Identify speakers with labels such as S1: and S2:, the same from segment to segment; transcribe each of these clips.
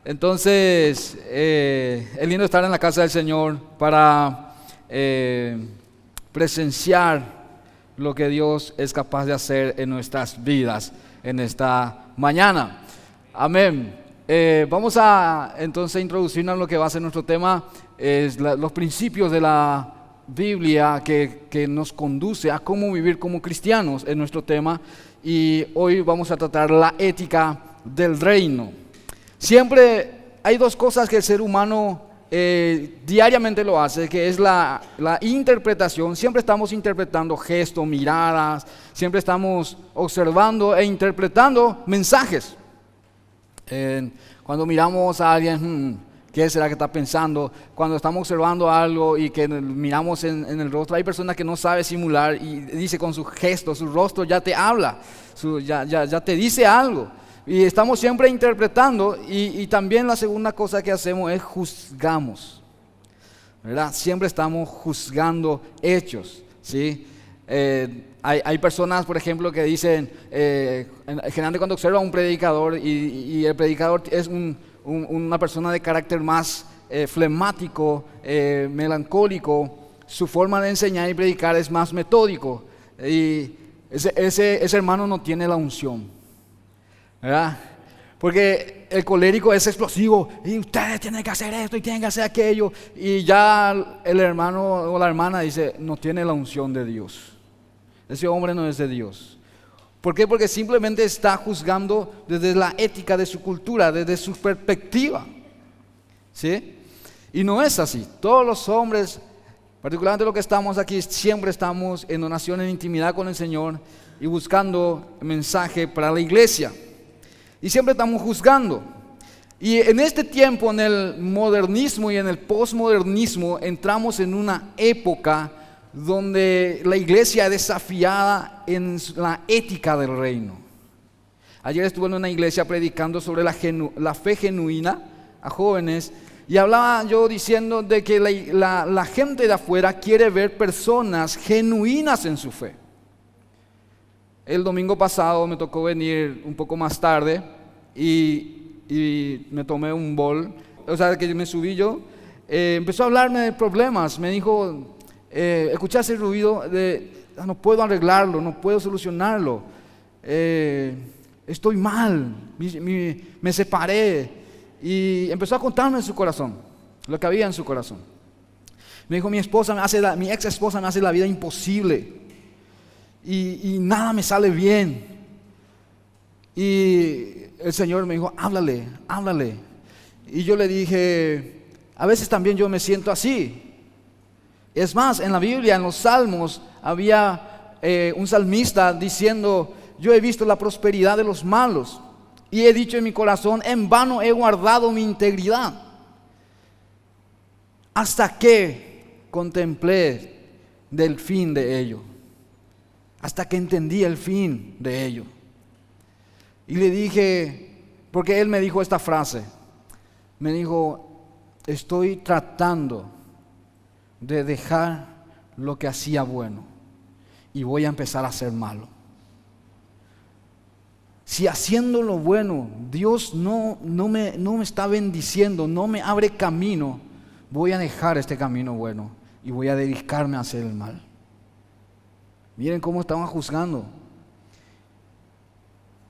S1: Entonces, es lindo estar en la casa del Señor para presenciar lo que Dios es capaz de hacer en nuestras vidas en esta mañana. Amén. Vamos a entonces introducirnos en lo que va a ser nuestro tema, los principios de la Biblia que nos conduce a cómo vivir como cristianos en nuestro tema. Y hoy vamos a tratar la ética del reino. Siempre hay dos cosas que el ser humano diariamente lo hace, que es la interpretación. Siempre estamos interpretando gestos, miradas, siempre estamos observando e interpretando mensajes. Cuando miramos a alguien, ¿qué será que está pensando? Cuando estamos observando algo y que miramos en el rostro, hay personas que no saben simular y dice con sus gestos, su rostro ya te habla, ya te dice algo. Y estamos siempre interpretando y también la segunda cosa que hacemos es juzgamos, ¿verdad? Siempre estamos juzgando hechos, ¿sí? Hay personas, por ejemplo, que dicen, generalmente cuando observa a un predicador y el predicador es una persona de carácter más flemático, melancólico, su forma de enseñar y predicar es más metódico y ese hermano no tiene la unción, ¿verdad? Porque el colérico es explosivo y ustedes tienen que hacer esto y tienen que hacer aquello, y ya el hermano o la hermana dice, no tiene la unción de Dios, ese hombre no es de Dios. ¿Por qué? Porque simplemente está juzgando desde la ética de su cultura, desde su perspectiva, ¿sí? Y no es así. Todos los hombres, particularmente los que estamos aquí, siempre estamos en oración, en intimidad con el Señor y buscando mensaje para la iglesia. Y siempre estamos juzgando. Y en este tiempo, en el modernismo y en el posmodernismo, entramos en una época donde la iglesia es desafiada en la ética del reino. Ayer estuve en una iglesia predicando sobre la fe genuina a jóvenes y hablaba yo diciendo de que la gente de afuera quiere ver personas genuinas en su fe. El domingo pasado me tocó venir un poco más tarde y me tomé un bol, o sea que me subí yo, empezó a hablarme de problemas, me dijo, escuché ese ruido de no puedo arreglarlo, no puedo solucionarlo, estoy mal, me separé, y empezó a contarme en su corazón, lo que había en su corazón. Me dijo, mi ex esposa me hace la vida imposible y nada me sale bien. Y el Señor me dijo, háblale. Y yo le dije, a veces también yo me siento así. Es más, en la Biblia, en los Salmos, había un salmista diciendo, yo he visto la prosperidad de los malos y he dicho en mi corazón, en vano he guardado mi integridad, hasta que contemplé del fin de ello, hasta que entendí el fin de ello. Y le dije, porque él me dijo esta frase, me dijo, estoy tratando de dejar lo que hacía bueno y voy a empezar a hacer malo. Si haciendo lo bueno Dios no me está bendiciendo, no me abre camino, voy a dejar este camino bueno y voy a dedicarme a hacer el mal. Miren cómo estaban juzgando.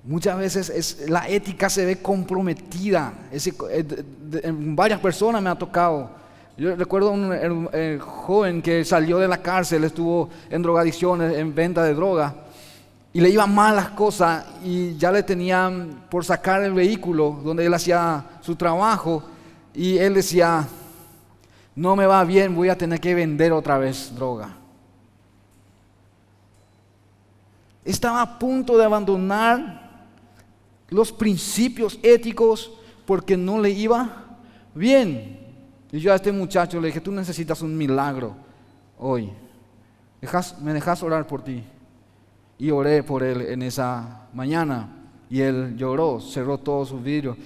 S1: Muchas veces la ética se ve comprometida. En varias personas me ha tocado. Yo recuerdo un joven que salió de la cárcel, estuvo en drogadicciones, en venta de droga, y le iban mal las cosas y ya le tenían por sacar el vehículo donde él hacía su trabajo, y él decía, no me va bien, voy a tener que vender otra vez droga. Estaba a punto de abandonar los principios éticos porque no le iba bien. Y yo a este muchacho le dije, tú necesitas un milagro hoy. ¿Me dejas orar por ti? Y oré por él en esa mañana. Y él lloró, cerró todos sus vidrios.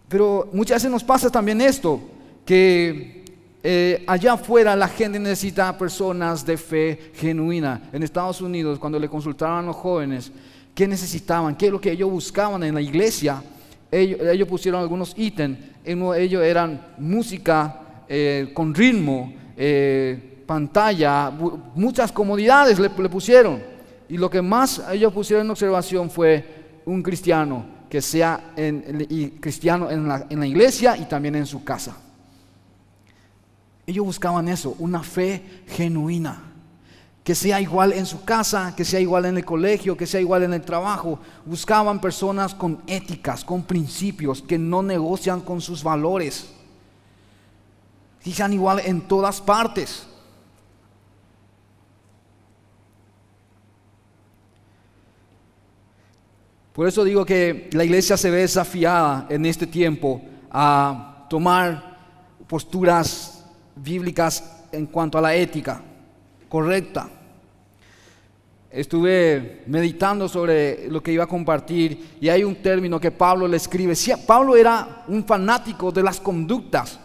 S1: Pero muchas veces nos pasa también esto, que allá afuera la gente necesita personas de fe genuina. En Estados Unidos, cuando le consultaban a los jóvenes qué necesitaban, qué es lo que ellos buscaban en la iglesia, ellos pusieron algunos ítems. Uno de ellos eran música con ritmo, pantalla, muchas comodidades le pusieron. Y lo que más ellos pusieron en observación fue un cristiano que sea cristiano en la iglesia y también en su casa. Ellos buscaban eso, una fe genuina, que sea igual en su casa, que sea igual en el colegio, que sea igual en el trabajo. Buscaban personas con éticas, con principios, que no negocian con sus valores, que sean igual en todas partes. Por eso digo que la iglesia se ve desafiada en este tiempo a tomar posturas bíblicas en cuanto a la ética correcta. Estuve meditando sobre lo que iba a compartir y hay un término que Pablo le escribe. Pablo era un fanático de las conductas,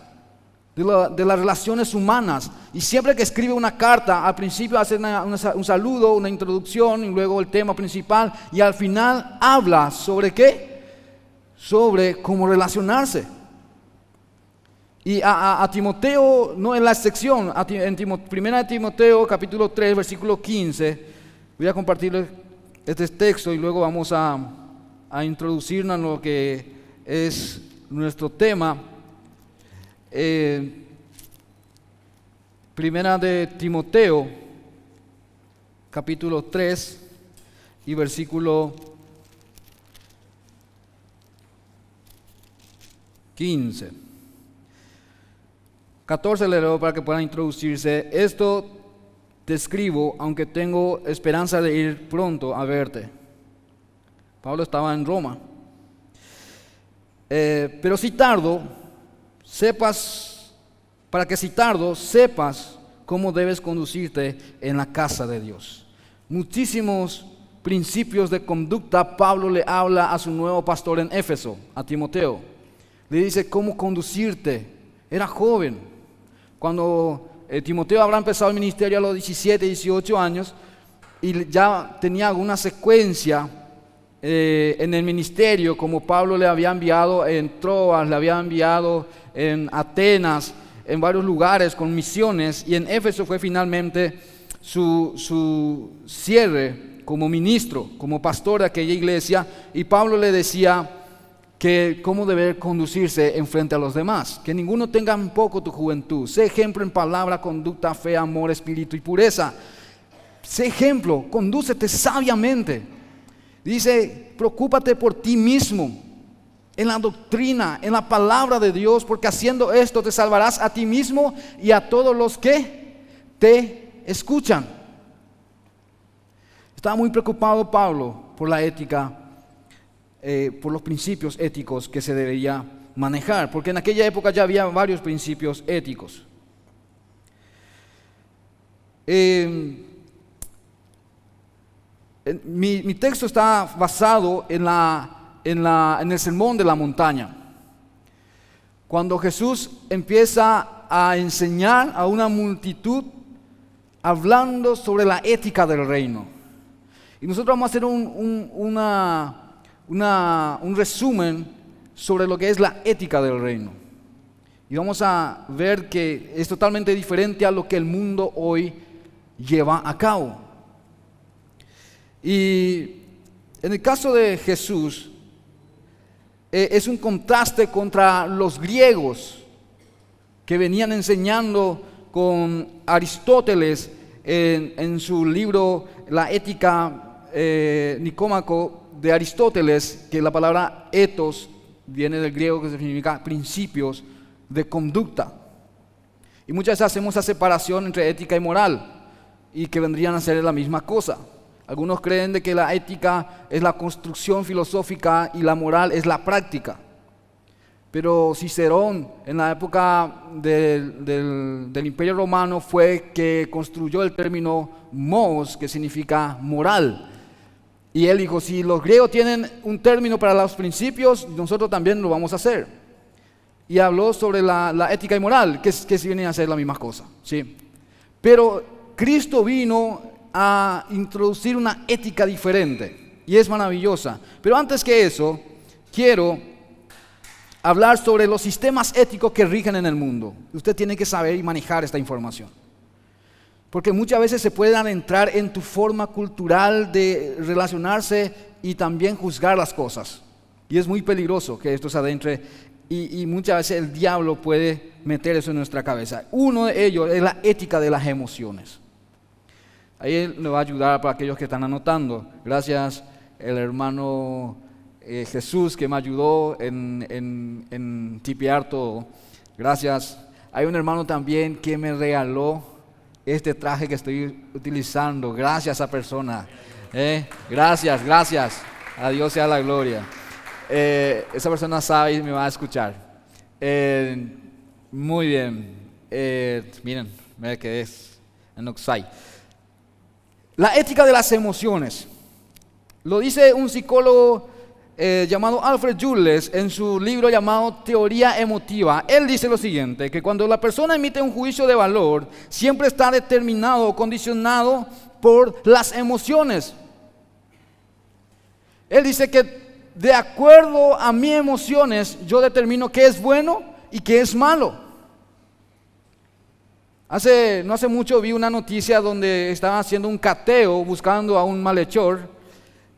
S1: de las relaciones humanas, y siempre que escribe una carta, al principio hace un saludo, una introducción y luego el tema principal, y al final habla sobre ¿qué? Sobre cómo relacionarse. Y a Timoteo, no en la sección, primera de Timoteo capítulo 3 versículo 15, voy a compartir este texto y luego vamos a introducirnos en lo que es nuestro tema. Primera de Timoteo capítulo 3 y versículo 15. 14 le leo para que puedan introducirse. Esto te escribo, aunque tengo esperanza de ir pronto a verte. Pablo estaba en Roma. Pero si tardo, para que si tardo, sepas cómo debes conducirte en la casa de Dios. Muchísimos principios de conducta Pablo le habla a su nuevo pastor en Éfeso, a Timoteo. Le dice cómo conducirte. Era joven. Cuando Timoteo habrá empezado el ministerio a los 17, 18 años y ya tenía alguna secuencia en el ministerio, como Pablo le había enviado en Troas, le había enviado en Atenas, en varios lugares con misiones, y en Éfeso fue finalmente su cierre como ministro, como pastor de aquella iglesia, y Pablo le decía que cómo debe conducirse en frente a los demás, que ninguno tenga un poco tu juventud, sé ejemplo en palabra, conducta, fe, amor, espíritu y pureza. Sé ejemplo, condúcete sabiamente. Dice, preocúpate por ti mismo, en la doctrina, en la palabra de Dios, porque haciendo esto te salvarás a ti mismo y a todos los que te escuchan. Estaba muy preocupado Pablo por la ética, por los principios éticos que se debería manejar, porque en aquella época ya había varios principios éticos. Mi texto está basado en el sermón de la montaña, cuando Jesús empieza a enseñar a una multitud hablando sobre la ética del reino. Y nosotros vamos a hacer un resumen sobre lo que es la ética del reino. Y vamos a ver que es totalmente diferente a lo que el mundo hoy lleva a cabo. Y en el caso de Jesús, es un contraste contra los griegos que venían enseñando con Aristóteles en su libro La Ética Nicómaco de Aristóteles, que la palabra ethos viene del griego, que significa principios de conducta. Y muchas veces hacemos esa separación entre ética y moral, y que vendrían a ser la misma cosa. Algunos creen de que la ética es la construcción filosófica y la moral es la práctica. Pero Cicerón, en la época del Imperio Romano, fue que construyó el término mos, que significa moral. Y él dijo, si los griegos tienen un término para los principios, nosotros también lo vamos a hacer. Y habló sobre la ética y moral, que si vienen a ser la misma cosa, ¿sí? Pero Cristo vino a introducir una ética diferente y es maravillosa. Pero antes que eso, quiero hablar sobre los sistemas éticos que rigen en el mundo. Usted tiene que saber y manejar esta información. Porque muchas veces se pueden entrar en tu forma cultural de relacionarse y también juzgar las cosas. Y es muy peligroso que esto se adentre y muchas veces el diablo puede meter eso en nuestra cabeza. Uno de ellos es la ética de las emociones. Ahí le va a ayudar para aquellos que están anotando. Gracias el hermano Jesús que me ayudó en tipear todo. Gracias. Hay un hermano también que me regaló este traje que estoy utilizando. Gracias a esa persona. Gracias. A Dios sea la gloria. Esa persona sabe y me va a escuchar. Muy bien. Miren que es en Oxai. La ética de las emociones. Lo dice un psicólogo llamado Alfred Jules en su libro llamado Teoría Emotiva. Él dice lo siguiente, que cuando la persona emite un juicio de valor, siempre está determinado o condicionado por las emociones. Él dice que de acuerdo a mis emociones, yo determino qué es bueno y qué es malo. No hace mucho vi una noticia donde estaban haciendo un cateo buscando a un malhechor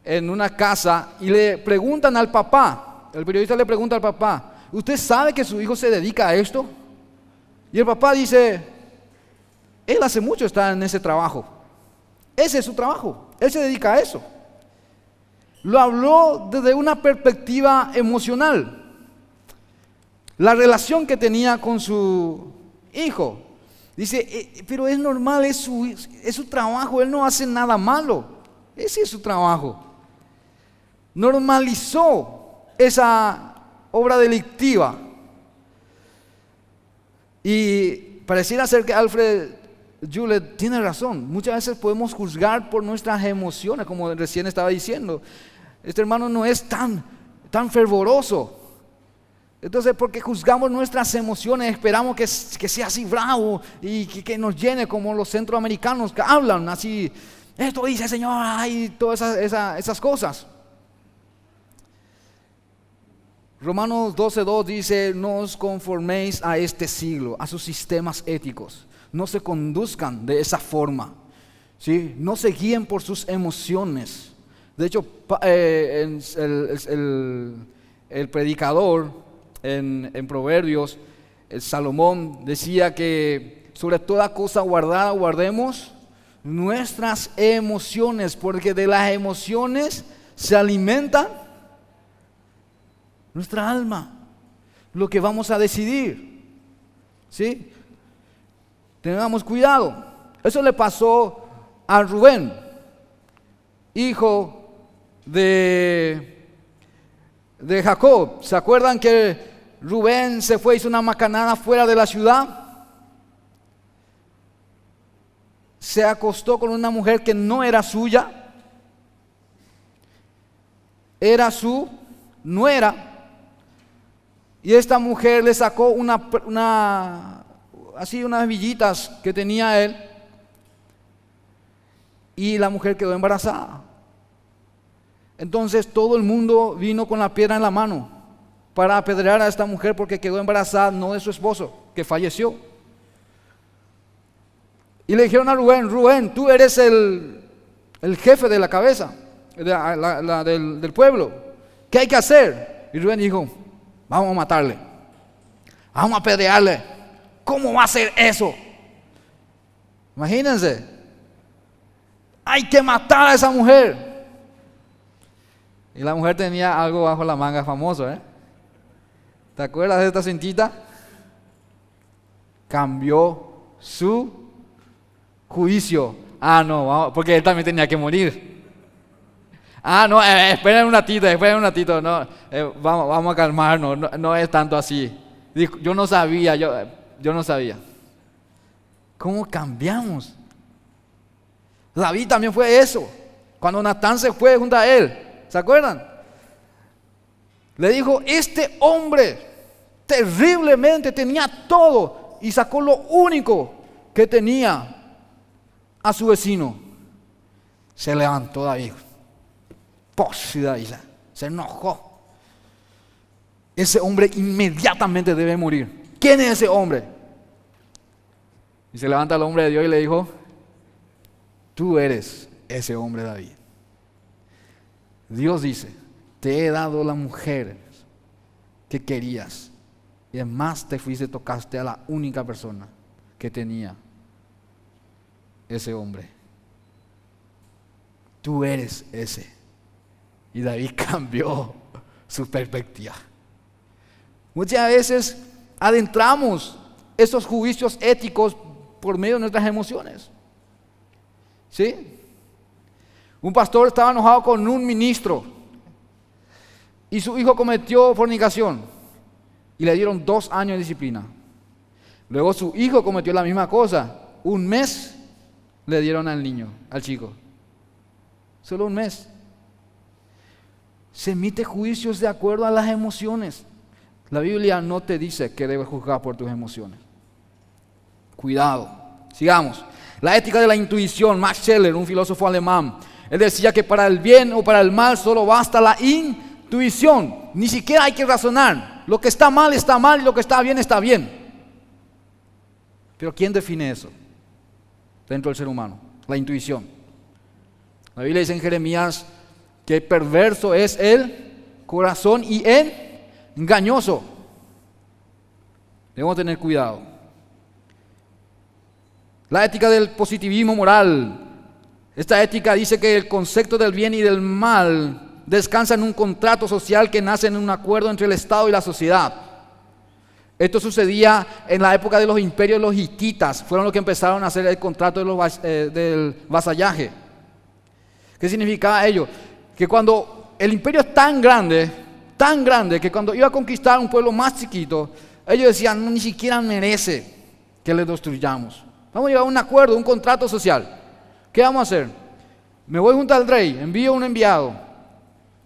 S1: en una casa y le preguntan al papá, el periodista le pregunta al papá, ¿usted sabe que su hijo se dedica a esto? Y el papá dice, él hace mucho está en ese trabajo, ese es su trabajo, él se dedica a eso. Lo habló desde una perspectiva emocional, la relación que tenía con su hijo. Dice, pero es normal, es su trabajo, él no hace nada malo, ese es su trabajo. Normalizó esa obra delictiva. Y pareciera ser que Alfred Jules tiene razón. Muchas veces podemos juzgar por nuestras emociones, como recién estaba diciendo. Este hermano no es tan fervoroso. Entonces, porque juzgamos nuestras emociones, esperamos que sea así bravo y que nos llene como los centroamericanos que hablan así. Esto dice el Señor y todas esas cosas. Romanos 12:2 dice, no os conforméis a este siglo, a sus sistemas éticos. No se conduzcan de esa forma, ¿sí? No se guíen por sus emociones. De hecho, el predicador en Proverbios, el Salomón decía que sobre toda cosa guardada guardemos nuestras emociones, porque de las emociones se alimenta nuestra alma, lo que vamos a decidir, ¿sí? Tengamos cuidado. Eso le pasó a Rubén, hijo de Jacob. ¿Se acuerdan que Rubén se fue, hizo una macanada fuera de la ciudad? Se acostó con una mujer que no era suya, era su nuera. Y esta mujer le sacó unas villitas que tenía él. Y la mujer quedó embarazada. Entonces todo el mundo vino con la piedra en la mano para apedrear a esta mujer porque quedó embarazada no de su esposo, que falleció. Y le dijeron a Rubén, tú eres el jefe de la cabeza del pueblo. ¿Qué hay que hacer? Y Rubén dijo, vamos a matarle, vamos a apedrearle. ¿Cómo va a ser eso? Imagínense, hay que matar a esa mujer. Y la mujer tenía algo bajo la manga famoso, ¿Te acuerdas de esta cintita? Cambió su juicio. No, porque él también tenía que morir. No, esperen un ratito, no, vamos a calmarnos, no es tanto así. Dijo, yo no sabía. ¿Cómo cambiamos? David también fue eso. Cuando Natán se fue junto a él, ¿se acuerdan? Le dijo, este hombre terriblemente tenía todo y sacó lo único que tenía a su vecino. Se levantó David. Se enojó. ese hombre inmediatamente debe morir. ¿Quién es ese hombre? Y se levanta el hombre de Dios y le dijo, tú eres ese hombre, David. Dios dice, te he dado la mujer que querías. Y además te fuiste y tocaste a la única persona que tenía ese hombre. Tú eres ese. Y David cambió su perspectiva. Muchas veces adentramos esos juicios éticos por medio de nuestras emociones. ¿Sí? Un pastor estaba enojado con un ministro y su hijo cometió fornicación y le dieron 2 años de disciplina. Luego su hijo cometió la misma cosa. 1 mes le dieron al niño, al chico. Solo 1 mes. Se emite juicios de acuerdo a las emociones. La Biblia no te dice que debes juzgar por tus emociones. Cuidado. Sigamos. La ética de la intuición. Max Scheler, un filósofo alemán, él decía que para el bien o para el mal solo basta la intuición. Ni siquiera hay que razonar. Lo que está mal y lo que está bien está bien. Pero ¿quién define eso dentro del ser humano? La intuición. La Biblia dice en Jeremías que perverso es el corazón y engañoso. Debemos tener cuidado. La ética del positivismo moral. Esta ética dice que el concepto del bien y del mal descansa en un contrato social que nace en un acuerdo entre el Estado y la sociedad. Esto sucedía en la época de los imperios de los hititas. Fueron los que empezaron a hacer el contrato del vasallaje. ¿Qué significaba ello? Que cuando el imperio es tan grande, que cuando iba a conquistar un pueblo más chiquito, ellos decían, no, ni siquiera merece que le destruyamos. Vamos a llegar a un acuerdo, un contrato social. ¿Qué vamos a hacer? Me voy junto al rey, envío un enviado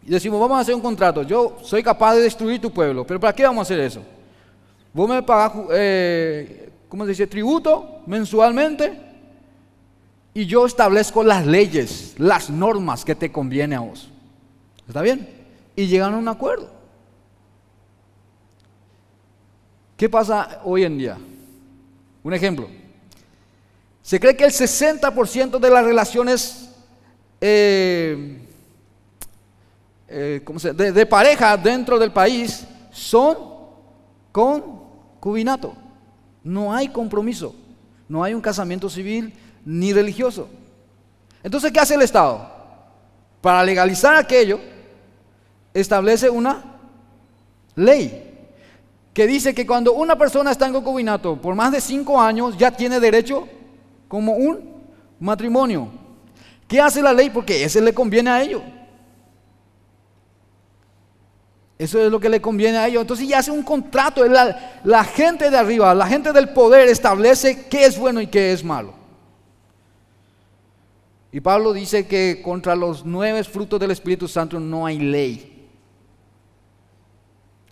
S1: y decimos, vamos a hacer un contrato. Yo soy capaz de destruir tu pueblo, pero ¿para qué vamos a hacer eso? Vos me pagás, ¿cómo se dice? Tributo mensualmente y yo establezco las leyes, las normas que te conviene a vos. ¿Está bien? Y llegan a un acuerdo. ¿Qué pasa hoy en día? Un ejemplo. Se cree que el 60% de las relaciones de pareja dentro del país son concubinato. No hay compromiso, no hay un casamiento civil ni religioso. Entonces, ¿qué hace el Estado? Para legalizar aquello, establece una ley que dice que cuando una persona está en concubinato por más de 5 años, ya tiene derecho como un matrimonio. ¿Qué hace la ley? Porque ese le conviene a ellos. Eso es lo que le conviene a ellos. Entonces ya hace un contrato. La gente de arriba, la gente del poder establece qué es bueno y qué es malo. Y Pablo dice que contra los 9 frutos del Espíritu Santo no hay ley.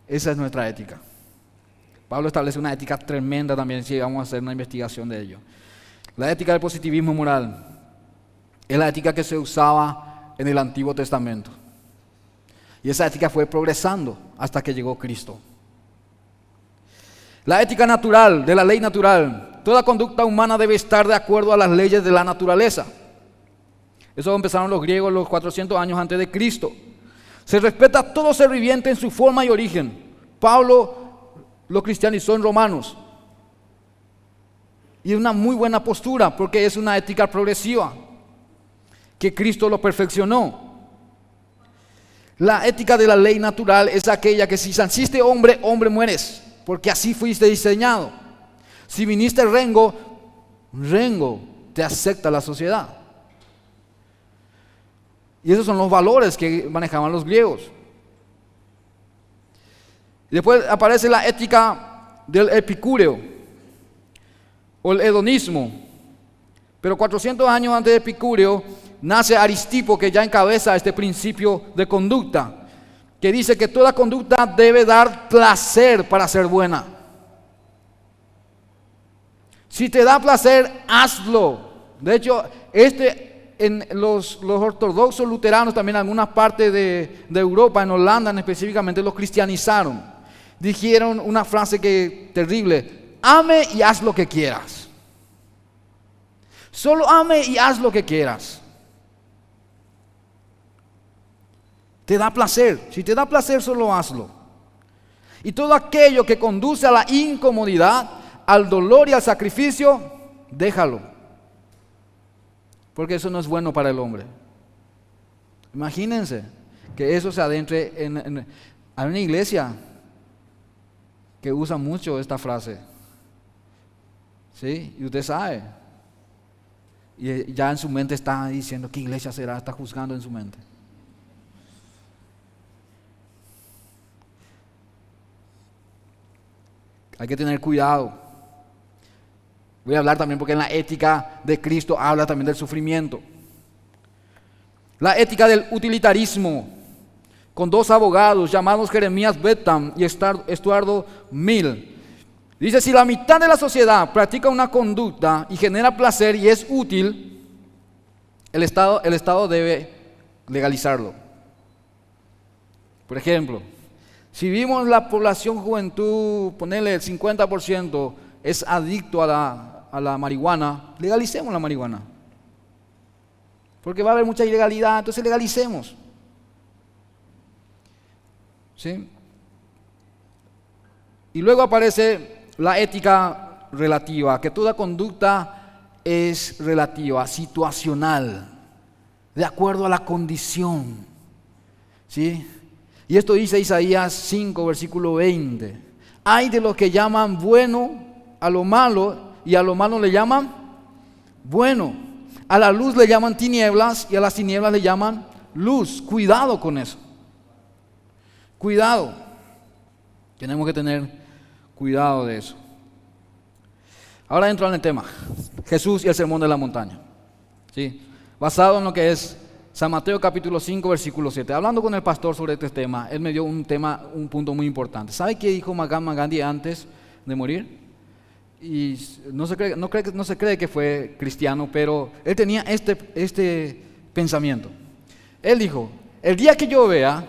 S1: Esa es nuestra ética. Pablo establece una ética tremenda también, si vamos a hacer una investigación de ello. La ética del positivismo moral es la ética que se usaba en el Antiguo Testamento. Y esa ética fue progresando hasta que llegó Cristo. La ética natural, de la ley natural. Toda conducta humana debe estar de acuerdo a las leyes de la naturaleza. Eso empezaron los griegos los 400 años antes de Cristo. Se respeta a todo ser viviente en su forma y origen. Pablo lo cristianizó en Romanos. Y es una muy buena postura porque es una ética progresiva que Cristo lo perfeccionó. La ética de la ley natural es aquella que si naciste hombre, hombre mueres, porque así fuiste diseñado. Si viniste rengo, rengo te acepta la sociedad. Y esos son los valores que manejaban los griegos. Y después aparece la ética del epicúreo o el hedonismo. Pero 400 años antes de Epicúreo nace Aristipo, que ya encabeza este principio de conducta, que dice que toda conducta debe dar placer para ser buena. Si te da placer, hazlo. De hecho, en los ortodoxos luteranos, también en algunas partes de Europa, en Holanda específicamente, los cristianizaron. dijeron una frase terrible: ame y haz lo que quieras. Solo ame y haz lo que quieras. Te da placer. Si te da placer, solo hazlo. Y todo aquello que conduce a la incomodidad, al dolor y al sacrificio, déjalo. Porque eso no es bueno para el hombre. Imagínense que eso se adentre hay una iglesia que usa mucho esta frase. ¿Sí? Y usted sabe. Y ya en su mente está diciendo: ¿qué iglesia será? Está juzgando en su mente. Hay que tener cuidado. Voy a hablar también porque en la ética de Cristo habla también del sufrimiento. La ética del utilitarismo, con dos abogados llamados Jeremías Bentham y Estuardo Mill. Dice: si la mitad de la sociedad practica una conducta y genera placer y es útil, el Estado debe legalizarlo. Por ejemplo, si vimos la población juventud, ponerle el 50% es adicto a la marihuana, legalicemos la marihuana. Porque va a haber mucha ilegalidad, entonces legalicemos. ¿Sí? Y luego aparece la ética relativa, que toda conducta es relativa, situacional, de acuerdo a la condición. ¿Sí? Y esto dice Isaías 5, versículo 20. Hay de los que llaman bueno a lo malo, y a lo malo le llaman bueno. A la luz le llaman tinieblas, y a las tinieblas le llaman luz. Cuidado con eso. Cuidado. Tenemos que tener cuidado de eso. Ahora entro en el tema. Jesús y el sermón de la montaña. ¿Sí? Basado en lo que es San Mateo capítulo 5, versículo 7. Hablando con el pastor sobre este tema, él me dio un punto muy importante. ¿Sabe qué dijo Mahatma Gandhi antes de morir? Y no se cree que fue cristiano, pero él tenía este pensamiento. Él dijo: el día que yo vea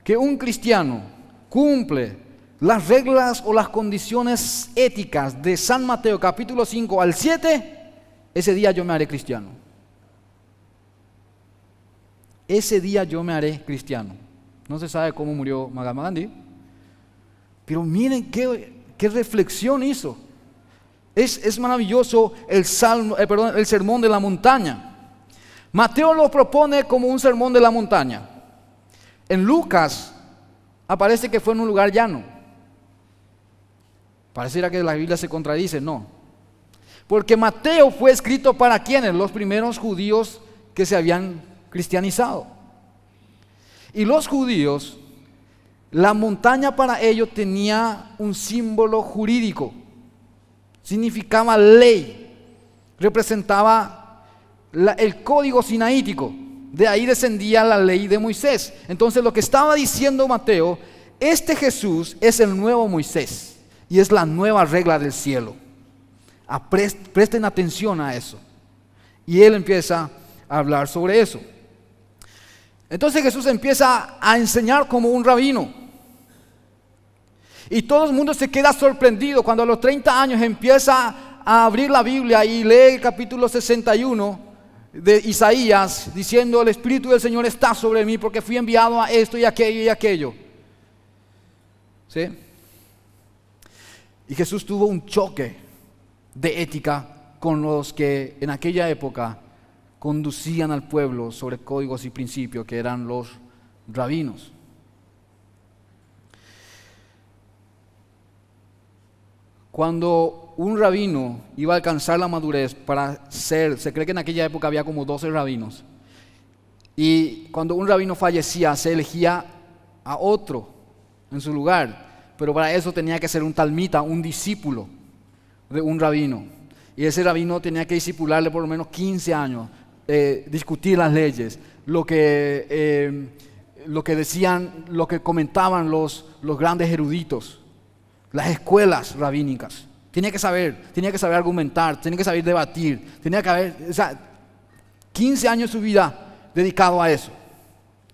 S1: que un cristiano cumple las reglas o las condiciones éticas de San Mateo capítulo 5 al 7, ese día yo me haré cristiano. Ese día yo me haré cristiano. No se sabe cómo murió Mahatma Gandhi, pero miren qué reflexión hizo. Es maravilloso el sermón de la montaña. Mateo lo propone como un sermón de la montaña. En Lucas aparece que fue en un lugar llano. Pareciera que la Biblia se contradice, no. Porque Mateo fue escrito para ¿quiénes? Los primeros judíos que se habían cristianizado. Y los judíos, la montaña para ellos tenía un símbolo jurídico. Significaba ley, representaba el código sinaítico. De ahí descendía la ley de Moisés. Entonces lo que estaba diciendo Mateo: este Jesús es el nuevo Moisés y es la nueva regla del cielo. Presten atención a eso. Y él empieza a hablar sobre eso. Entonces Jesús empieza a enseñar como un rabino. Y todo el mundo se queda sorprendido cuando a los 30 años empieza a abrir la Biblia y lee el capítulo 61 de Isaías, diciendo: el Espíritu del Señor está sobre mí porque fui enviado a esto y aquello y aquello. ¿Sí? Y Jesús tuvo un choque de ética con los que en aquella época conducían al pueblo sobre códigos y principios, que eran los rabinos. Cuando un rabino iba a alcanzar la madurez se cree que en aquella época había como 12 rabinos, y cuando un rabino fallecía se elegía a otro en su lugar, pero para eso tenía que ser un talmita, un discípulo de un rabino, y ese rabino tenía que discipularle por lo menos 15 años, discutir las leyes, lo que decían, lo que comentaban los grandes eruditos, las escuelas rabínicas. Tenía que saber argumentar, tenía que saber debatir, tenía que haber, 15 años de su vida dedicado a eso.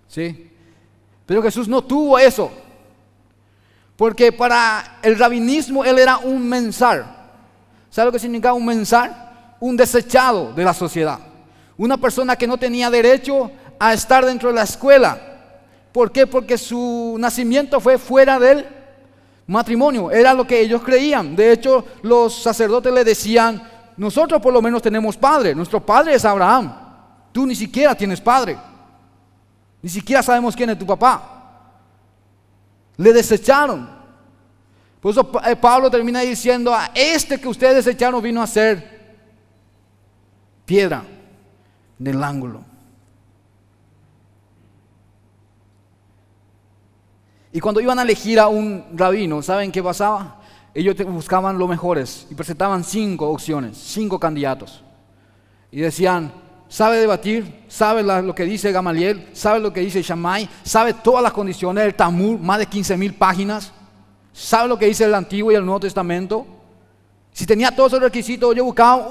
S1: ¿Sí? Pero Jesús no tuvo eso, Porque para el rabinismo él era un mensar. ¿Sabe lo que significa un mensar? Un desechado de la sociedad. Una persona que no tenía derecho a estar dentro de la escuela. ¿Por qué? Porque su nacimiento fue fuera del matrimonio. Era lo que ellos creían. De hecho, los sacerdotes le decían: nosotros por lo menos tenemos padre. Nuestro padre es Abraham. Tú ni siquiera tienes padre. Ni siquiera sabemos quién es tu papá. Le desecharon. Por eso Pablo termina diciendo: a este que ustedes desecharon vino a ser piedra del ángulo. Y cuando iban a elegir a un rabino, ¿saben qué pasaba? Ellos buscaban los mejores y presentaban 5 opciones, 5 candidatos. Y decían: sabe debatir, sabe lo que dice Gamaliel, sabe lo que dice Shammai, sabe todas las condiciones del Talmud, más de 15,000 páginas, sabe lo que dice el Antiguo y el Nuevo Testamento. Si tenía todos esos requisitos, ellos buscaban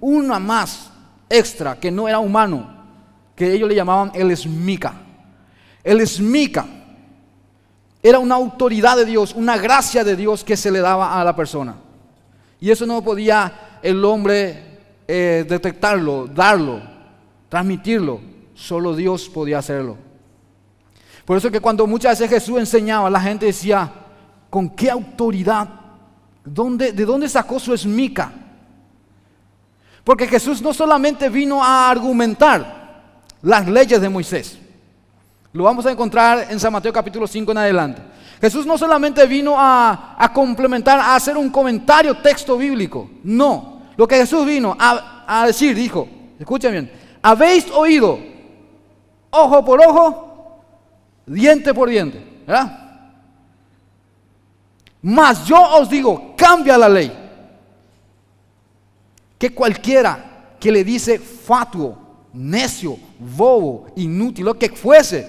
S1: una más extra, que no era humano, que ellos le llamaban el esmica. El esmica era una autoridad de Dios, una gracia de Dios que se le daba a la persona. Y eso no podía el hombre detectarlo, darlo, transmitirlo. Solo Dios podía hacerlo. Por eso que cuando muchas veces Jesús enseñaba, la gente decía: ¿con qué autoridad? ¿De dónde sacó su esmica? Porque Jesús no solamente vino a argumentar las leyes de Moisés. Lo vamos a encontrar en San Mateo capítulo 5 en adelante. Jesús no solamente vino a complementar, a hacer un comentario texto bíblico. No. Lo que Jesús vino a decir, dijo, escuchen bien: habéis oído, ojo por ojo, diente por diente, ¿verdad? Mas yo os digo, cambia la ley. Que cualquiera que le dice fatuo, necio, bobo, inútil, lo que fuese,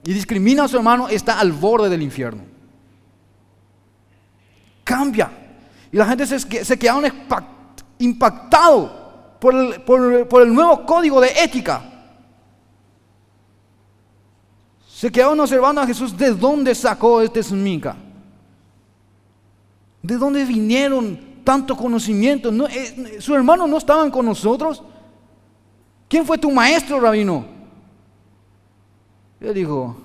S1: y discrimina a su hermano, está al borde del infierno. Cambia. Y la gente se quedaron impactados por el nuevo código de ética. Se quedaron observando a Jesús. ¿De dónde sacó este esmica? ¿De dónde vinieron tanto conocimiento? No, ¿sus hermanos no estaban con nosotros? ¿Quién fue tu maestro, rabino? Él dijo: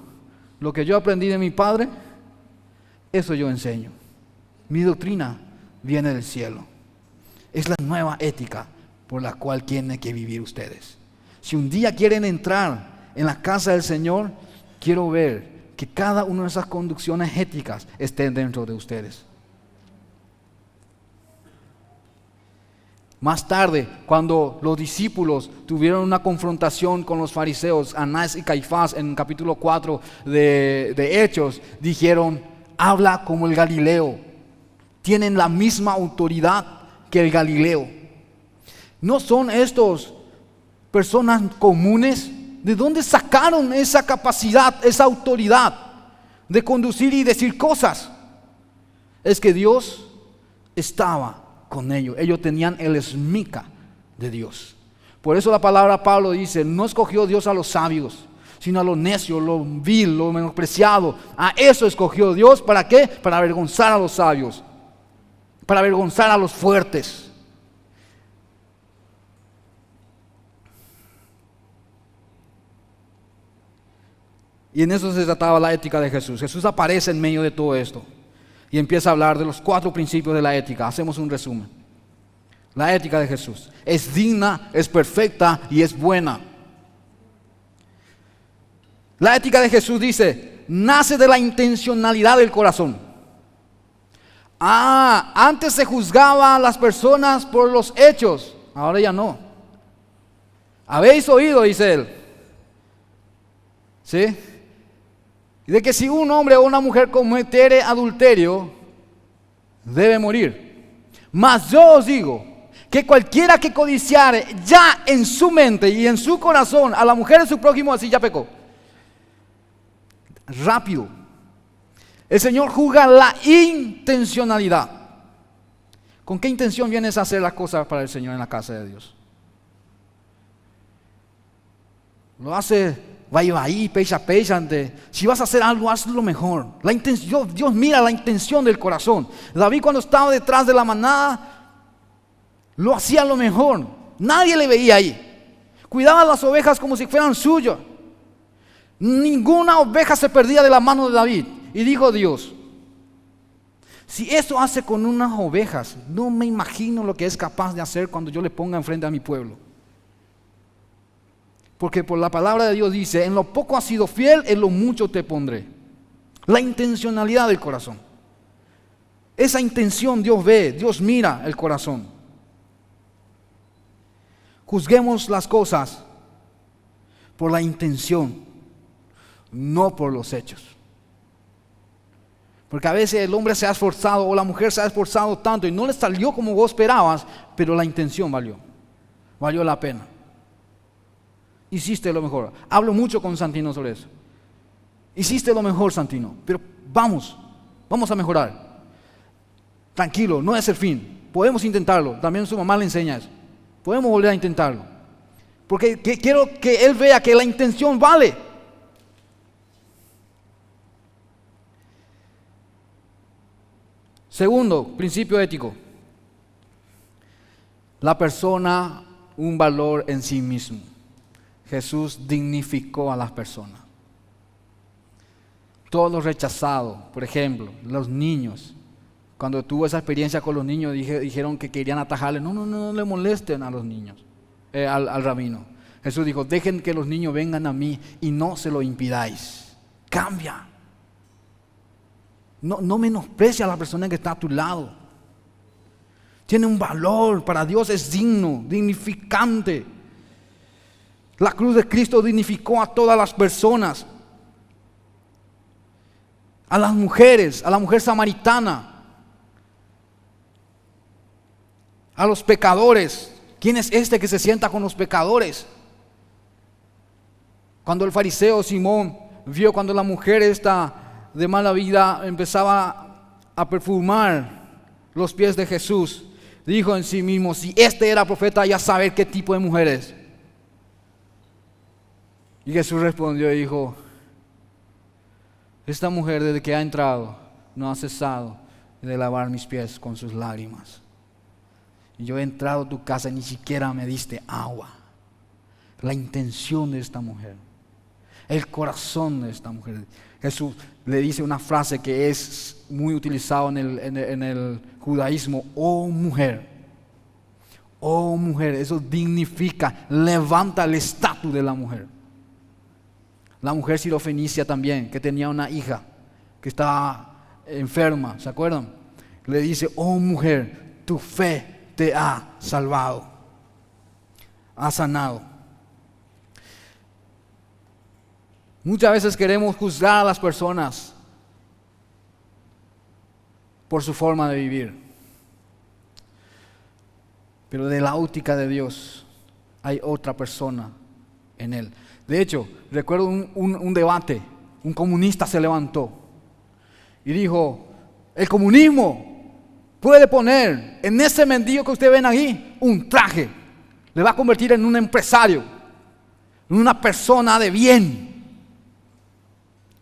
S1: lo que yo aprendí de mi padre, eso yo enseño. Mi doctrina viene del cielo. Es la nueva ética por la cual tienen que vivir ustedes. Si un día quieren entrar en la casa del Señor, quiero ver que cada una de esas conducciones éticas estén dentro de ustedes. Más tarde, cuando los discípulos tuvieron una confrontación con los fariseos, Anás y Caifás, en capítulo 4 de Hechos, dijeron: habla como el Galileo. Tienen la misma autoridad que el Galileo. ¿No son estos personas comunes? ¿De dónde sacaron esa capacidad, esa autoridad de conducir y decir cosas? Es que Dios estaba con ellos. Ellos tenían el esmica de Dios. Por eso la palabra Pablo dice: no escogió Dios a los sabios, sino a los necios, lo vil, lo menospreciado. A eso escogió Dios. ¿Para qué? Para avergonzar a los sabios, para avergonzar a los fuertes. Y en eso se trataba la ética de Jesús. Jesús aparece en medio de todo esto y empieza a hablar de los 4 principios de la ética. Hacemos un resumen. La ética de Jesús es digna, es perfecta y es buena. La ética de Jesús dice: nace de la intencionalidad del corazón. Antes se juzgaba a las personas por los hechos, ahora ya no. Habéis oído, dice él, ¿sí? De que si un hombre o una mujer cometiere adulterio, debe morir. Mas yo os digo que cualquiera que codiciare ya en su mente y en su corazón a la mujer de su prójimo, así ya pecó. Rápido. El Señor juzga la intencionalidad. ¿Con qué intención vienes a hacer las cosas para el Señor en la casa de Dios? ¿Lo hace ahí, pecha, si vas a hacer algo, hazlo mejor. Dios mira la intención del corazón. David, cuando estaba detrás de la manada, lo hacía lo mejor. Nadie le veía ahí. Cuidaba las ovejas como si fueran suyas. Ninguna oveja se perdía de la mano de David. Y dijo Dios: si eso hace con unas ovejas, no me imagino lo que es capaz de hacer cuando yo le ponga enfrente a mi pueblo. Porque por la palabra de Dios dice: en lo poco has sido fiel, en lo mucho te pondré. La intencionalidad del corazón. Esa intención Dios ve, Dios mira el corazón. Juzguemos las cosas por la intención, no por los hechos. Porque a veces el hombre se ha esforzado o la mujer se ha esforzado tanto y no le salió como vos esperabas, pero la intención valió la pena. Hiciste lo mejor. Hablo mucho con Santino sobre eso. Hiciste lo mejor, Santino, pero vamos a mejorar. Tranquilo, no es el fin. Podemos intentarlo. También su mamá le enseña eso. Podemos volver a intentarlo. Porque quiero que él vea que la intención vale. Segundo, principio ético. La persona, un valor en sí mismo. Jesús dignificó a las personas. Todos los rechazados, por ejemplo, los niños. Cuando tuvo esa experiencia con los niños, dijeron que querían atajarle. No le molesten a los niños, al rabino. Jesús dijo: dejen que los niños vengan a mí y no se lo impidáis. Cambia. No menosprecia a la persona que está a tu lado. Tiene un valor, para Dios es digno, dignificante. La cruz de Cristo dignificó a todas las personas. A las mujeres, a la mujer samaritana, a los pecadores. ¿Quién es este que se sienta con los pecadores? Cuando el fariseo Simón vio cuando la mujer esta de mala vida empezaba a perfumar los pies de Jesús, dijo en sí mismo: si este era profeta, ya saber qué tipo de mujer es. Y Jesús respondió y dijo: esta mujer, desde que ha entrado, no ha cesado de lavar mis pies con sus lágrimas. Y yo he entrado a tu casa y ni siquiera me diste agua. La intención de esta mujer, el corazón de esta mujer. Jesús le dice una frase que es muy utilizada en el judaísmo: oh mujer. Oh mujer, eso dignifica, levanta el estatus de la mujer. La mujer sirofenicia también, que tenía una hija que estaba enferma, ¿se acuerdan? Le dice: oh mujer, tu fe te ha salvado, ha sanado. Muchas veces queremos juzgar a las personas por su forma de vivir, pero de la óptica de Dios hay otra persona en él. De hecho, recuerdo un debate. Un comunista se levantó y dijo: el comunismo puede poner en ese mendigo que ustedes ven ahí un traje, le va a convertir en un empresario, en una persona de bien.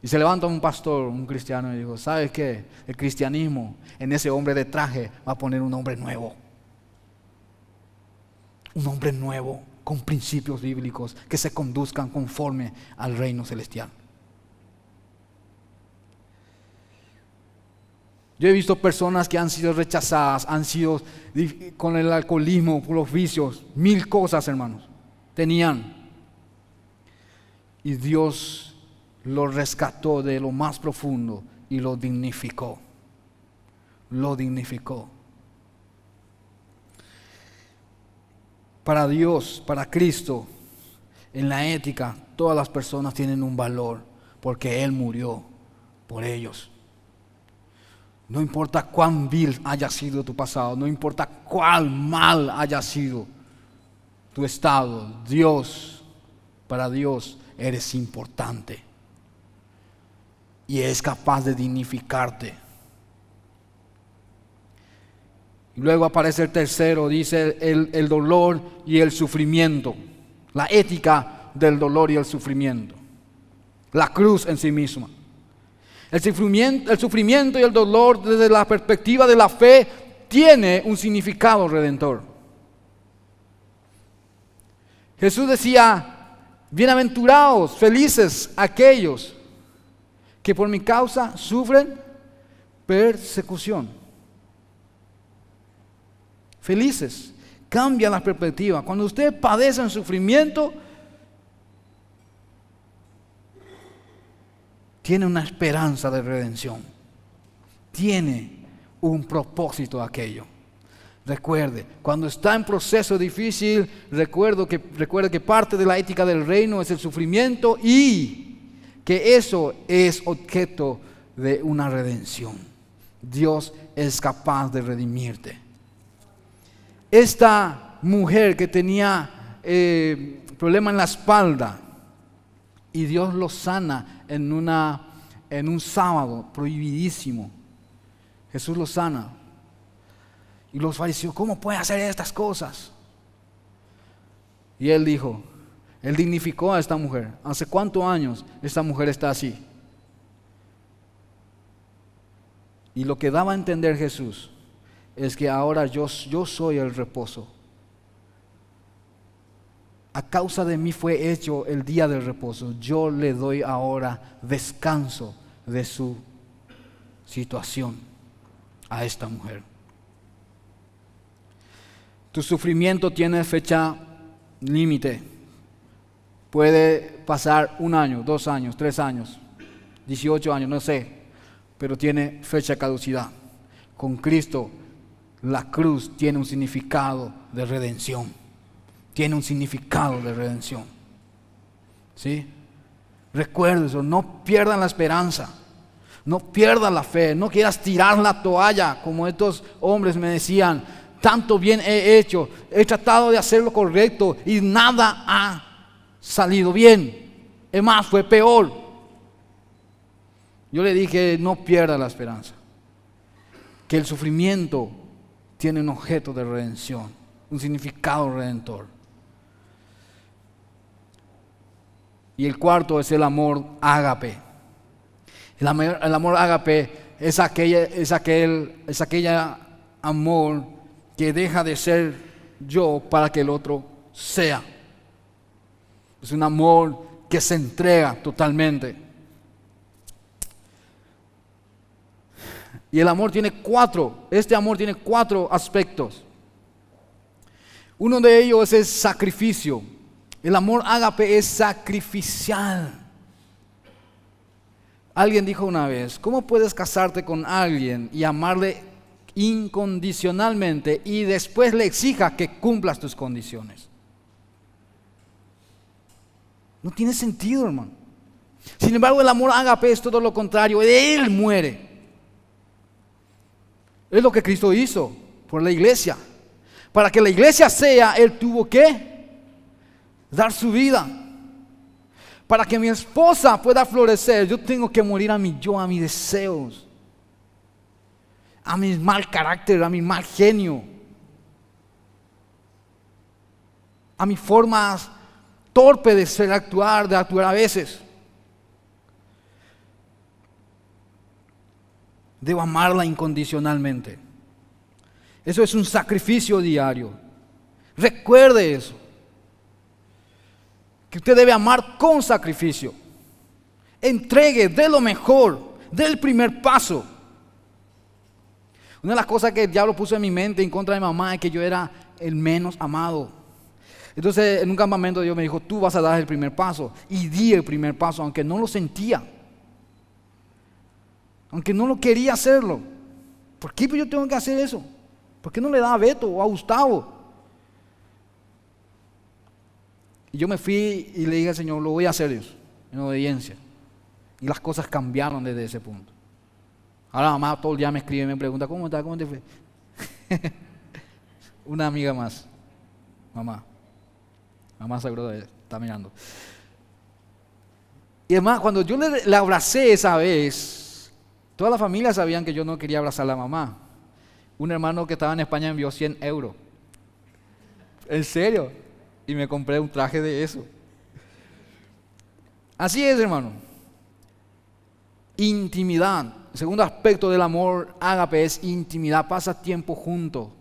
S1: Y se levanta un pastor, un cristiano, y dijo: ¿sabes qué? El cristianismo en ese hombre de traje va a poner un hombre nuevo. Un hombre nuevo, con principios bíblicos que se conduzcan conforme al reino celestial. Yo he visto personas que han sido rechazadas, han sido con el alcoholismo, por los vicios, 1000 cosas, hermanos, tenían. Y Dios los rescató de lo más profundo y lo dignificó. Lo dignificó. Para Dios, para Cristo, en la ética, todas las personas tienen un valor porque Él murió por ellos. No importa cuán vil haya sido tu pasado, no importa cuán mal haya sido tu estado, para Dios eres importante y es capaz de dignificarte. Y luego aparece el tercero, dice el dolor y el sufrimiento. La ética del dolor y el sufrimiento. la cruz en sí misma. El sufrimiento y el dolor desde la perspectiva de la fe tiene un significado redentor. Jesús decía, bienaventurados, felices aquellos que por mi causa sufren persecución. Felices, cambia la perspectiva. Cuando ustedes padecen sufrimiento, tiene una esperanza de redención. Tiene un propósito aquello. Recuerde, cuando está en proceso difícil, recuerde que parte de la ética del reino es el sufrimiento y que eso es objeto de una redención. Dios es capaz de redimirte. Esta mujer que tenía problema en la espalda y Dios lo sana en un sábado prohibidísimo. Jesús lo sana. Y los fariseos, ¿cómo puede hacer estas cosas? Y él dijo, él dignificó a esta mujer. ¿Hace cuántos años esta mujer está así? Y lo que daba a entender Jesús es que ahora yo soy el reposo. A causa de mí fue hecho el día del reposo. Yo le doy ahora descanso de su situación a esta mujer. Tu sufrimiento tiene fecha límite. Puede pasar 1 año, 2 años, 3 años, 18 años, no sé, pero tiene fecha de caducidad. Con Cristo, la cruz tiene un significado de redención. Tiene un significado de redención. ¿Sí? Recuerda eso, no pierdan la esperanza. No pierdan la fe, no quieras tirar la toalla como estos hombres me decían. Tanto bien he hecho, he tratado de hacer lo correcto y nada ha salido bien. Es más, fue peor. Yo le dije, no pierda la esperanza. Que el sufrimiento tiene un objeto de redención, un significado redentor. Y el cuarto es el amor ágape. El amor ágape es aquella amor que deja de ser yo para que el otro sea. Es un amor que se entrega totalmente. Y el amor este amor tiene 4 aspectos. Uno de ellos es el sacrificio. El amor ágape es sacrificial. Alguien dijo una vez, ¿cómo puedes casarte con alguien y amarle incondicionalmente y después le exija que cumplas tus condiciones? No tiene sentido, hermano. Sin embargo, el amor ágape es todo lo contrario. Él muere. Es lo que Cristo hizo por la iglesia. Para que la iglesia sea, Él tuvo que dar su vida. Para que mi esposa pueda florecer, yo tengo que morir a mis deseos, a mi mal carácter, a mi mal genio, a mi forma torpe de actuar a veces. Debo amarla incondicionalmente. Eso es un sacrificio diario. Recuerde eso. Que usted debe amar con sacrificio. Entregue, dé lo mejor, dé el primer paso. Una de las cosas que el diablo puso en mi mente en contra de mi mamá es que yo era el menos amado. Entonces en un campamento Dios me dijo, tú vas a dar el primer paso. Y di el primer paso, aunque no lo sentía. Aunque no lo quería hacerlo. ¿Por qué yo tengo que hacer eso? ¿Por qué no le da a Beto o a Gustavo? Y yo me fui y le dije al Señor, lo voy a hacer eso, en obediencia. Y las cosas cambiaron desde ese punto. Ahora mamá todo el día me escribe y me pregunta, ¿cómo está? ¿Cómo te fue? Una amiga más. Mamá seguro está mirando. Y además, cuando yo le abracé esa vez, toda la familia sabían que yo no quería abrazar a la mamá. Un hermano que estaba en España me envió 100 euros. ¿En serio? Y me compré un traje de eso. Así es, hermano. Intimidad. El segundo aspecto del amor ágape es intimidad. Pasa tiempo junto.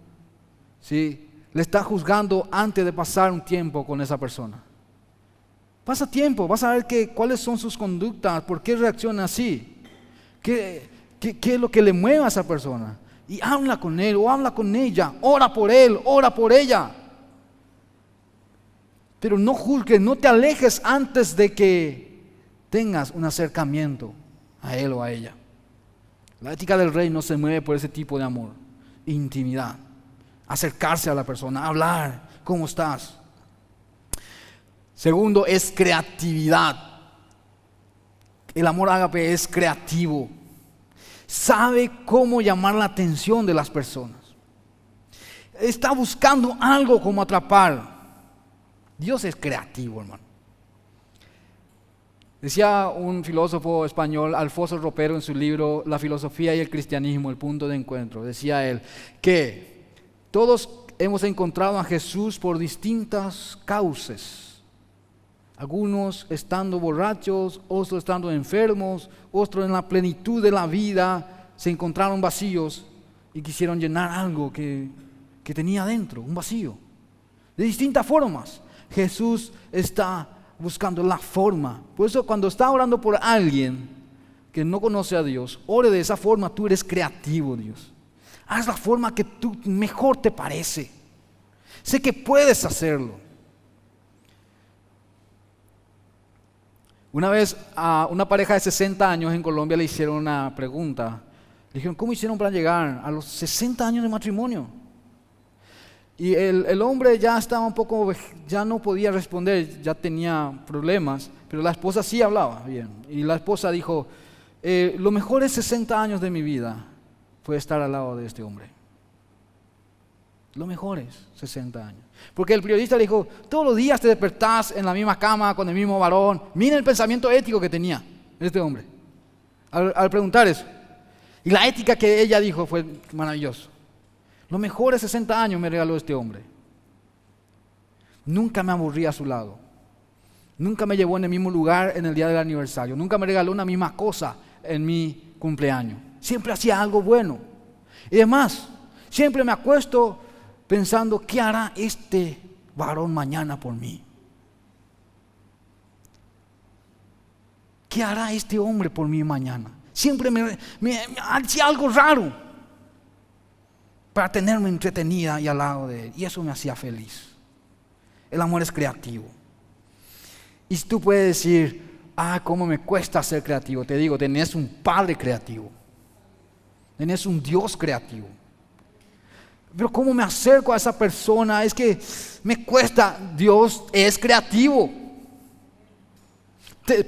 S1: ¿Sí? Le está juzgando antes de pasar un tiempo con esa persona. Pasa tiempo, vas a ver cuáles son sus conductas, por qué reacciona así, qué es lo que le mueve a esa persona. Y habla con él o habla con ella, ora por él, ora por ella. Pero no juzgues, no te alejes antes de que tengas un acercamiento a él o a ella. La ética del rey no se mueve por ese tipo de amor, intimidad, acercarse a la persona, hablar, ¿cómo estás? Segundo es creatividad. El amor ágape es creativo. Sabe cómo llamar la atención de las personas. Está buscando algo como atrapar. Dios es creativo, hermano. Decía un filósofo español, Alfonso Ropero, en su libro La filosofía y el cristianismo, el punto de encuentro. Decía él que todos hemos encontrado a Jesús por distintas causas. Algunos estando borrachos, otros estando enfermos, otros en la plenitud de la vida, se encontraron vacíos y quisieron llenar algo que tenía dentro, un vacío. De distintas formas, Jesús está buscando la forma. Por eso cuando está orando por alguien que no conoce a Dios, ore de esa forma, tú eres creativo, Dios. Haz la forma que tú mejor te parece. Sé que puedes hacerlo. Una vez a una pareja de 60 años en Colombia le hicieron una pregunta. Le dijeron, ¿cómo hicieron para llegar a los 60 años de matrimonio? Y el hombre ya estaba un poco, ya no podía responder, ya tenía problemas, pero la esposa sí hablaba bien. Y la esposa dijo, los mejores 60 años de mi vida fue estar al lado de este hombre. Los mejores 60 años. Porque el periodista le dijo, todos los días te despertás en la misma cama con el mismo varón. Mira el pensamiento ético que tenía este hombre al preguntar eso. Y la ética que ella dijo fue maravilloso. Los mejores 60 años me regaló este hombre. Nunca me aburrí a su lado. Nunca me llevó en el mismo lugar en el día del aniversario. Nunca me regaló una misma cosa en mi cumpleaños. Siempre hacía algo bueno. Y además, siempre me acuesto pensando, ¿qué hará este varón mañana por mí? ¿Qué hará este hombre por mí mañana? Siempre me hacía algo raro para tenerme entretenida y al lado de él. Y eso me hacía feliz. El amor es creativo. Y tú puedes decir, cómo me cuesta ser creativo. Te digo, tenés un Padre creativo. Tenés un Dios creativo. Pero ¿cómo me acerco a esa persona? Es que me cuesta. Dios es creativo.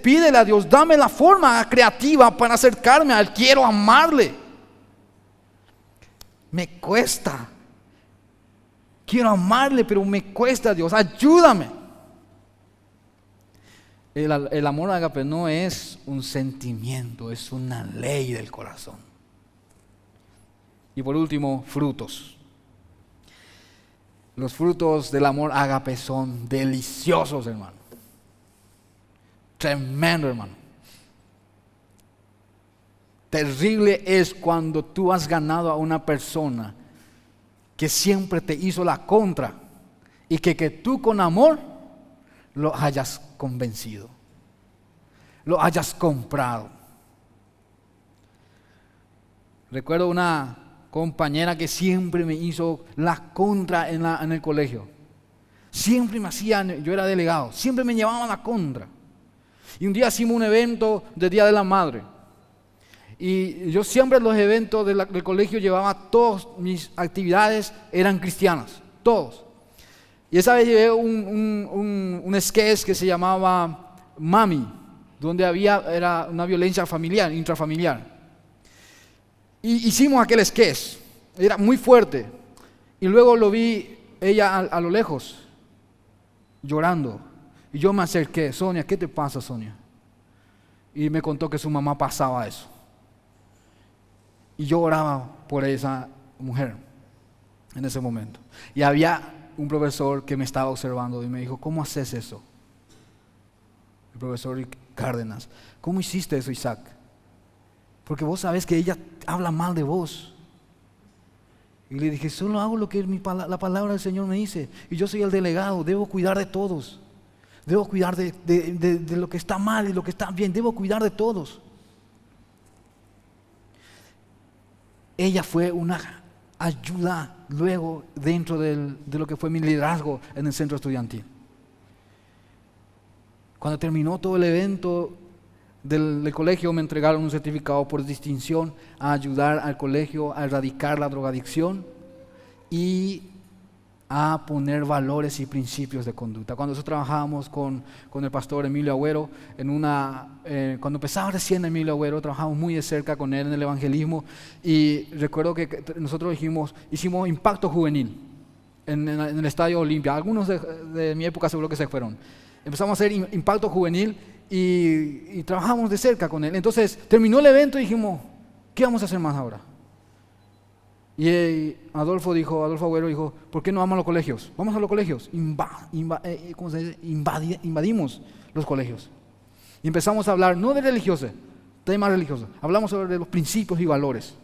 S1: Pídele a Dios, dame la forma creativa para acercarme a Él. Quiero amarle. Me cuesta. Quiero amarle, pero me cuesta, Dios. Ayúdame. El amor ágape no es un sentimiento, es una ley del corazón. Y por último, frutos. Los frutos del amor ágape son deliciosos, hermano. Tremendo, hermano. Terrible es cuando tú has ganado a una persona que siempre te hizo la contra y que tú con amor lo hayas convencido, lo hayas comprado. Recuerdo una compañera que siempre me hizo la contra en el colegio. Siempre me hacían, yo era delegado, siempre me llevaban la contra. Y un día hicimos un evento del Día de la Madre. Y yo siempre en los eventos del colegio llevaba todas mis actividades, eran cristianas, todos. Y esa vez llevé un sketch que se llamaba Mami, donde era una violencia familiar, intrafamiliar. Y hicimos aquel sketch, era muy fuerte. Y luego lo vi ella a lo lejos, llorando. Y yo me acerqué, Sonia, ¿qué te pasa, Sonia? Y me contó que su mamá pasaba eso. Y yo oraba por esa mujer en ese momento. Y había un profesor que me estaba observando y me dijo, ¿cómo haces eso? El profesor Cárdenas, ¿cómo hiciste eso, Isaac? porque vos sabés que ella habla mal de vos. Y le dije, solo hago lo que la palabra del Señor me dice. Y yo soy el delegado, debo cuidar de todos. Debo cuidar de lo que está mal y lo que está bien. Debo cuidar de todos. Ella fue una ayuda luego dentro de lo que fue mi liderazgo en el centro estudiantil. Cuando terminó todo el evento del colegio, me entregaron un certificado por distinción a ayudar al colegio a erradicar la drogadicción y a poner valores y principios de conducta. Cuando nosotros trabajábamos con el pastor Emilio Agüero, cuando empezaba recién Emilio Agüero, trabajamos muy de cerca con él en el evangelismo, y recuerdo que nosotros hicimos impacto juvenil en el Estadio Olimpia. Algunos de mi época seguro que se fueron. Empezamos a hacer impacto juvenil y trabajamos de cerca con él. Entonces terminó el evento y dijimos, ¿qué vamos a hacer más ahora? Y Adolfo Agüero dijo, ¿por qué no vamos a los colegios? Vamos a los colegios. ¿Cómo se dice? Invadimos los colegios. Y empezamos a hablar, no de religiosos, temas religiosos. Hablamos sobre los principios y valores.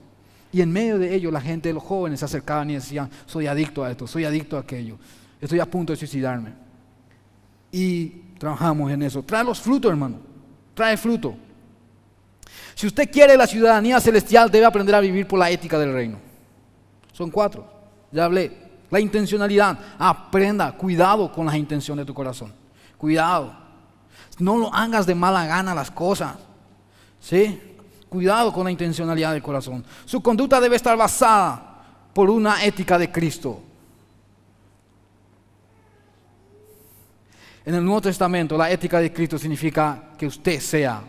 S1: Y en medio de ello la gente, los jóvenes se acercaban y decían, soy adicto a esto, soy adicto a aquello. Estoy a punto de suicidarme. Y trabajamos en eso. Trae los frutos, hermano. Trae fruto. Si usted quiere la ciudadanía celestial, debe aprender a vivir por la ética del reino. Son 4, ya hablé. La intencionalidad, aprenda, cuidado con las intenciones de tu corazón. Cuidado. No lo hagas de mala gana las cosas. ¿Sí? Cuidado con la intencionalidad del corazón. Su conducta debe estar basada por una ética de Cristo. En el Nuevo Testamento, la ética de Cristo significa que usted sea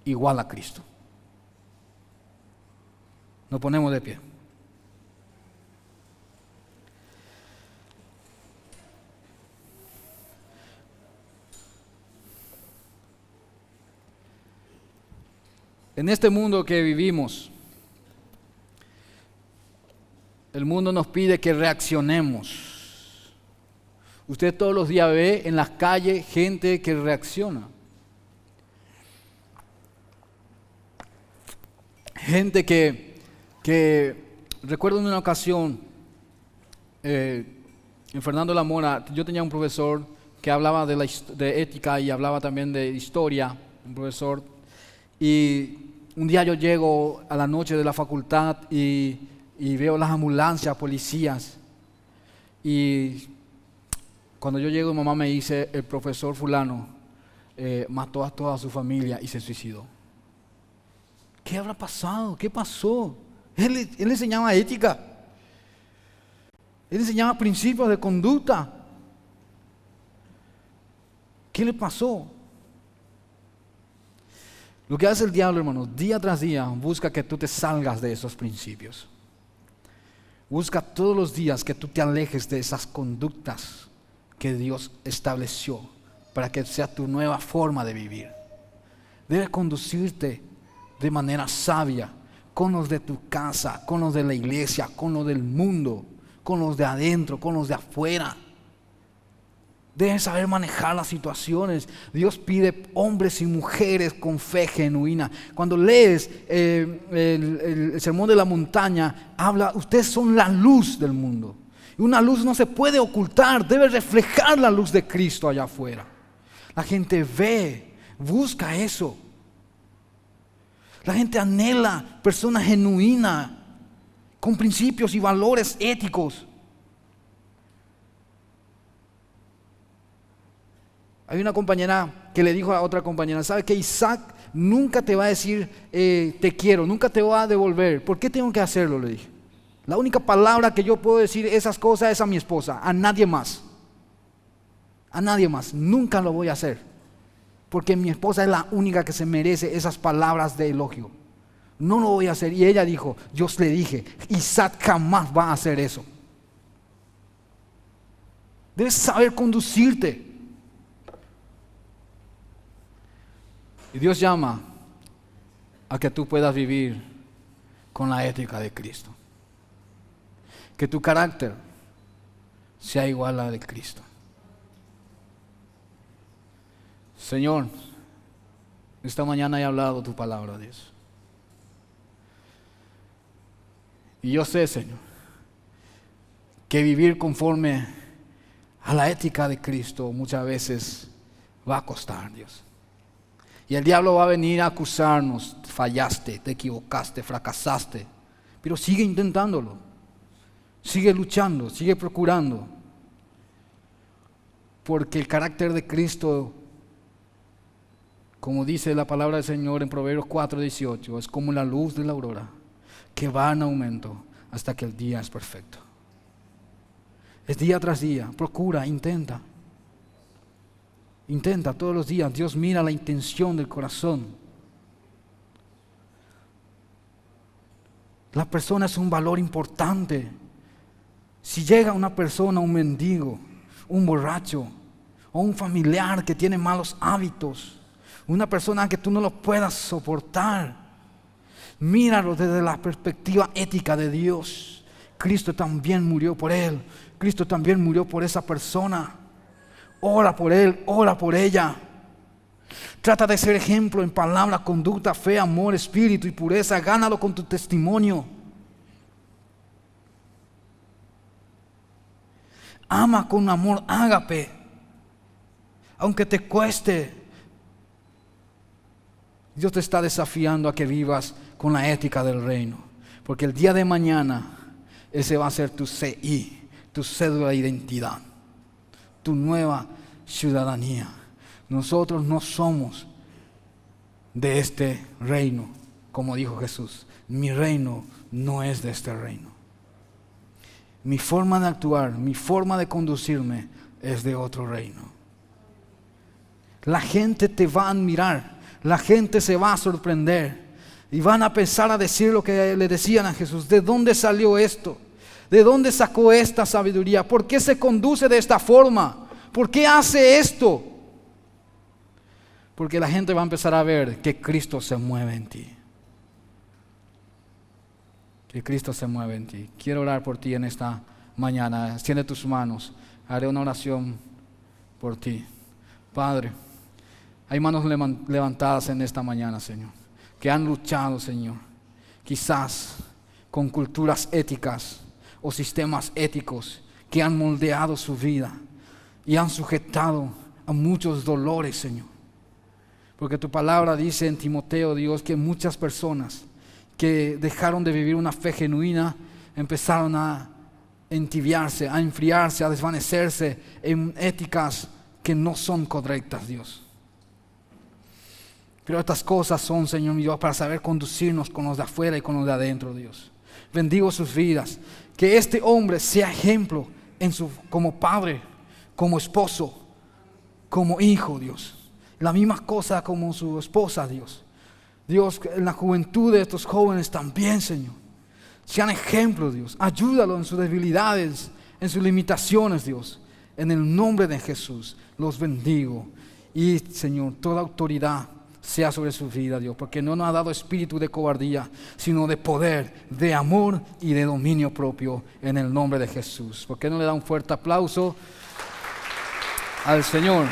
S1: igual a Cristo. Nos ponemos de pie. En este mundo que vivimos, el mundo nos pide que reaccionemos. Usted todos los días ve en las calles gente que reacciona. Gente que recuerdo en una ocasión, en Fernando La Mora, yo tenía un profesor que hablaba de ética y hablaba también de historia, un profesor. Y un día yo llego a la noche de la facultad y veo las ambulancias, policías. Y cuando yo llego, mi mamá me dice, el profesor fulano mató a toda su familia y se suicidó. ¿Qué habrá pasado? ¿Qué pasó? Él enseñaba ética. Él enseñaba principios de conducta. ¿Qué le pasó? Lo que hace el diablo, hermanos, día tras día busca que tú te salgas de esos principios. Busca todos los días que tú te alejes de esas conductas que Dios estableció para que sea tu nueva forma de vivir. Debes conducirte de manera sabia con los de tu casa, con los de la iglesia, con los del mundo, con los de adentro, con los de afuera. Debes saber manejar las situaciones. Dios pide hombres y mujeres con fe genuina. Cuando lees el sermón de la montaña, habla, ustedes son la luz del mundo. Y una luz no se puede ocultar, debe reflejar la luz de Cristo allá afuera. La gente ve, busca eso. La gente anhela personas genuinas, con principios y valores éticos. Hay una compañera que le dijo a otra compañera, ¿sabe que Isaac nunca te va a decir te quiero, nunca te va a devolver? ¿Por qué tengo que hacerlo? Le dije. La única palabra que yo puedo decir esas cosas es a mi esposa, a nadie más. A nadie más, nunca lo voy a hacer. Porque mi esposa es la única que se merece esas palabras de elogio. No lo voy a hacer. Y ella dijo, yo le dije, Isaac jamás va a hacer eso. Debes saber conducirte. Y Dios llama a que tú puedas vivir con la ética de Cristo. Que tu carácter sea igual a la de Cristo. Señor, esta mañana he hablado tu palabra, Dios. Y yo sé, Señor, que vivir conforme a la ética de Cristo muchas veces va a costar, Dios. Y el diablo va a venir a acusarnos: fallaste, te equivocaste, fracasaste. Pero sigue intentándolo, sigue luchando, sigue procurando. Porque el carácter de Cristo, como dice la palabra del Señor en Proverbios 4:18, es como la luz de la aurora, que va en aumento hasta que el día es perfecto. Es día tras día, procura, intenta. Intenta todos los días. Dios mira la intención del corazón. La persona es un valor importante. Si llega una persona, un mendigo, un borracho o un familiar que tiene malos hábitos, una persona que tú no lo puedas soportar, míralo desde la perspectiva ética de Dios. Cristo también murió por él. Cristo también murió por esa persona. Ora por él, ora por ella. Trata de ser ejemplo en palabra, conducta, fe, amor, espíritu y pureza. Gánalo con tu testimonio. Ama con amor ágape, aunque te cueste. Dios te está desafiando a que vivas con la ética del reino, porque el día de mañana ese va a ser tu CI, tu cédula de identidad, tu nueva ciudadanía. Nosotros no somos de este reino, como dijo Jesús. Mi reino no es de este reino. Mi forma de actuar, mi forma de conducirme es de otro reino. La gente te va a admirar, la gente se va a sorprender y van a pensar a decir lo que le decían a Jesús: ¿de dónde salió esto? ¿De dónde sacó esta sabiduría? ¿Por qué se conduce de esta forma? ¿Por qué hace esto? Porque la gente va a empezar a ver que Cristo se mueve en ti. Que Cristo se mueve en ti. Quiero orar por ti en esta mañana. Extiende tus manos. Haré una oración por ti. Padre, hay manos levantadas en esta mañana, Señor, que han luchado, Señor, quizás con culturas éticas o sistemas éticos que han moldeado su vida y han sujetado a muchos dolores, Señor. Porque tu palabra dice en Timoteo, Dios, que muchas personas que dejaron de vivir una fe genuina empezaron a entibiarse, a enfriarse, a desvanecerse en éticas que no son correctas, Dios. Pero estas cosas son, Señor mi Dios, para saber conducirnos con los de afuera y con los de adentro, Dios. Bendigo sus vidas. Que este hombre sea ejemplo como padre, como esposo, como hijo, Dios. La misma cosa como su esposa, Dios. Dios, en la juventud de estos jóvenes también, Señor. Sean ejemplos, Dios. Ayúdalo en sus debilidades, en sus limitaciones, Dios. En el nombre de Jesús los bendigo. Y, Señor, toda autoridad sea sobre su vida, Dios. Porque no nos ha dado espíritu de cobardía, sino de poder, de amor y de dominio propio. En el nombre de Jesús. ¿Por qué no le da un fuerte aplauso al Señor?